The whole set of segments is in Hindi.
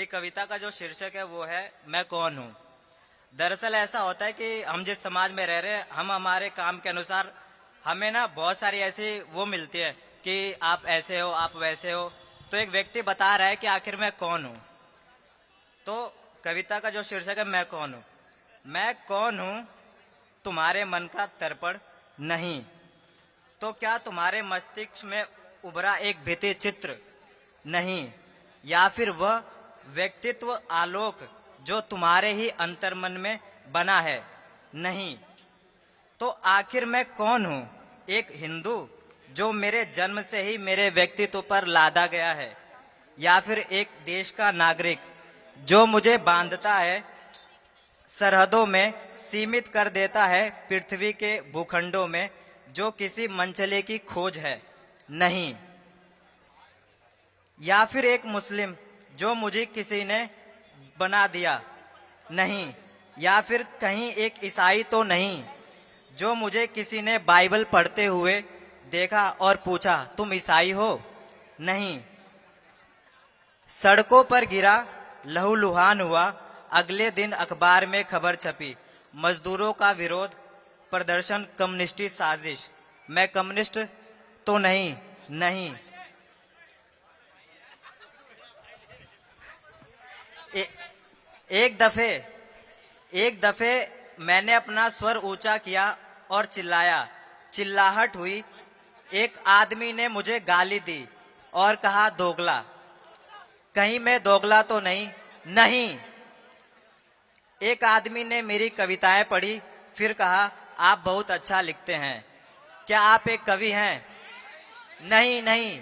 कविता का जो शीर्षक है वो है मैं कौन हूँ। दरअसल ऐसा होता है कि हम जिस समाज में रह रहे हैं, हम हमारे काम के अनुसार हमें ना बहुत सारी ऐसी वो मिलती है कि आप ऐसे हो, आप वैसे हो। तो एक व्यक्ति बता रहा है कि आखिर मैं कौन हूँ। तो कविता का जो शीर्षक है मैं कौन हूँ। मैं कौन हूँ तुम्हारे मन का तर्पण नहीं, तो क्या तुम्हारे मस्तिष्क में उभरा एक भित्ति चित्र नहीं, या फिर वह व्यक्तित्व आलोक जो तुम्हारे ही अंतर्मन में बना है नहीं। तो आखिर मैं कौन हूँ? एक हिंदू जो मेरे जन्म से ही मेरे व्यक्तित्व पर लादा गया है, या फिर एक देश का नागरिक जो मुझे बांधता है सरहदों में, सीमित कर देता है पृथ्वी के भूखंडों में, जो किसी मंचले की खोज है नहीं। या फिर एक मुस्लिम जो मुझे किसी ने बना दिया नहीं, या फिर कहीं एक ईसाई तो नहीं जो मुझे किसी ने बाइबल पढ़ते हुए देखा और पूछा तुम ईसाई हो नहीं। सड़कों पर गिरा लहूलुहान हुआ, अगले दिन अखबार में खबर छपी मजदूरों का विरोध प्रदर्शन, कम्युनिस्टी साजिश। मैं कम्युनिस्ट तो नहीं। एक दफे मैंने अपना स्वर ऊंचा किया और चिल्लाया, चिल्लाहट हुई। एक आदमी ने मुझे गाली दी और कहा दोगला। कहीं मैं दोगला तो नहीं। एक आदमी ने मेरी कविताएं पढ़ी, फिर कहा आप बहुत अच्छा लिखते हैं, क्या आप एक कवि हैं? नहीं।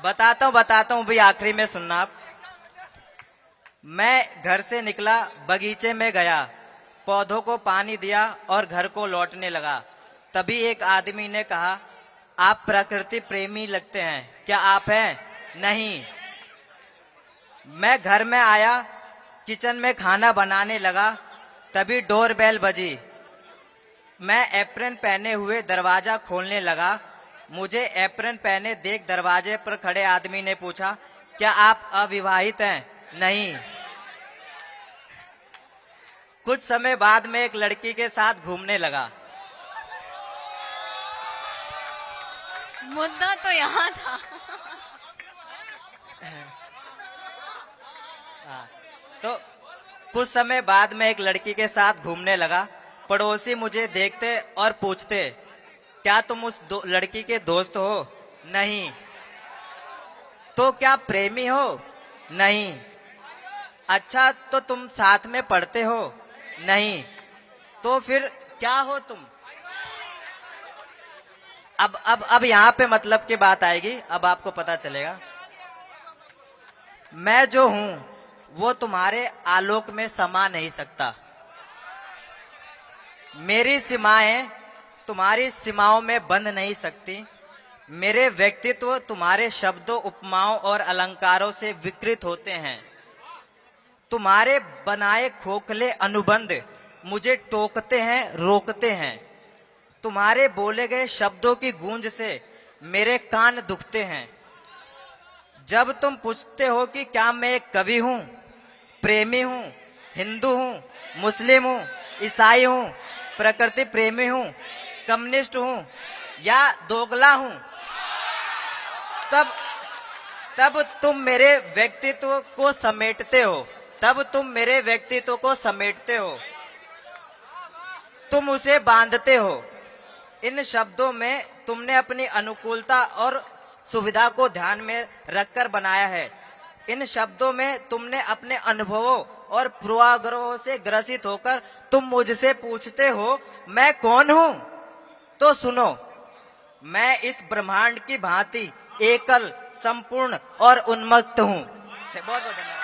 बताता हूँ भाई, आखिरी में सुनना आप। मैं घर से निकला, बगीचे में गया, पौधों को पानी दिया और घर को लौटने लगा। तभी एक आदमी ने कहा आप प्रकृति प्रेमी लगते हैं, क्या आप हैं? नहीं। मैं घर में आया, किचन में खाना बनाने लगा, तभी डोरबेल बजी। मैं एप्रन पहने हुए दरवाजा खोलने लगा। मुझे एप्रन पहने देख दरवाजे पर खड़े आदमी ने पूछा क्या आप अविवाहित हैं? नहीं। कुछ समय बाद मैं एक लड़की के साथ घूमने लगा। मुद्दा तो यहाँ था। तो कुछ समय बाद मैं एक लड़की के साथ घूमने लगा। पड़ोसी मुझे देखते और पूछते क्या तुम उस लड़की के दोस्त हो? नहीं। तो क्या प्रेमी हो? नहीं। अच्छा, तो तुम साथ में पढ़ते हो? नहीं। तो फिर क्या हो तुम? अब यहाँ पे मतलब की बात आएगी, अब आपको पता चलेगा। मैं जो हूं वो तुम्हारे आलोक में समा नहीं सकता। मेरी सीमाएं तुम्हारी सीमाओं में बंध नहीं सकती। मेरे व्यक्तित्व तुम्हारे शब्दों, उपमाओं और अलंकारों से विकृत होते हैं। तुम्हारे बनाए खोखले अनुबंध मुझे टोकते हैं, रोकते हैं। तुम्हारे बोले गए शब्दों की गूंज से मेरे कान दुखते हैं। जब तुम पूछते हो कि क्या मैं एक कवि हूं, प्रेमी हूं, हिंदू हूं, मुस्लिम हूं, ईसाई हूं, प्रकृति प्रेमी हूं, कम्युनिस्ट हूं या दोगला हूं, तब तुम मेरे व्यक्तित्व को समेटते हो। तुम उसे बांधते हो। इन शब्दों में तुमने अपनी अनुकूलता और सुविधा को ध्यान में रखकर बनाया है। इन शब्दों में तुमने अपने अनुभवों और पूर्वाग्रहों से ग्रसित होकर तुम मुझसे पूछते हो मैं कौन हूं? तो सुनो, मैं इस ब्रह्मांड की भांति एकल, संपूर्ण और उन्मत्त हूं। बहुत बहुत धन्यवाद।